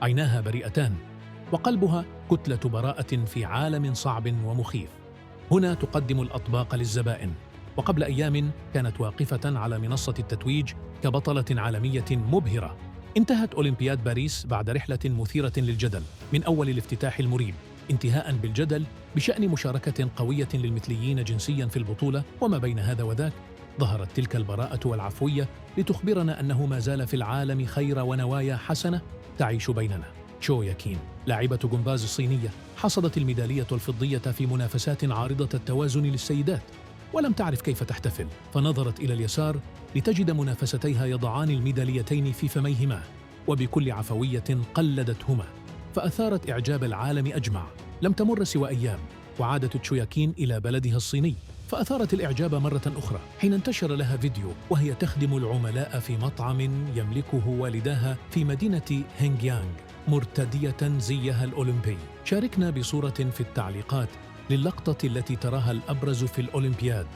عيناها بريئتان وقلبها كتلة براءة في عالم صعب ومخيف. هنا تقدم الأطباق للزبائن، وقبل أيام كانت واقفة على منصة التتويج كبطلة عالمية مبهرة. انتهت أولمبياد باريس بعد رحلة مثيرة للجدل، من أول الافتتاح المريب انتهاء بالجدل بشأن مشاركة قوية للمثليين جنسياً في البطولة. وما بين هذا وذاك ظهرت تلك البراءة والعفوية لتخبرنا أنه ما زال في العالم خير ونوايا حسنة تعيش بيننا. تشو ياكين لاعبة جمباز الصينية حصدت الميدالية الفضية في منافسات عارضة التوازن للسيدات، ولم تعرف كيف تحتفل، فنظرت إلى اليسار لتجد منافستيها يضعان الميداليتين في فميهما، وبكل عفوية قلدتهما، فأثارت إعجاب العالم أجمع. لم تمر سوى أيام وعادت تشو ياكين إلى بلدها الصيني، فأثارت الإعجاب مرة أخرى حين انتشر لها فيديو وهي تخدم العملاء في مطعم يملكه والداها في مدينة هينغيانغ مرتدية زيها الأولمبي. شاركنا بصورة في التعليقات للقطة التي تراها الأبرز في الأولمبياد.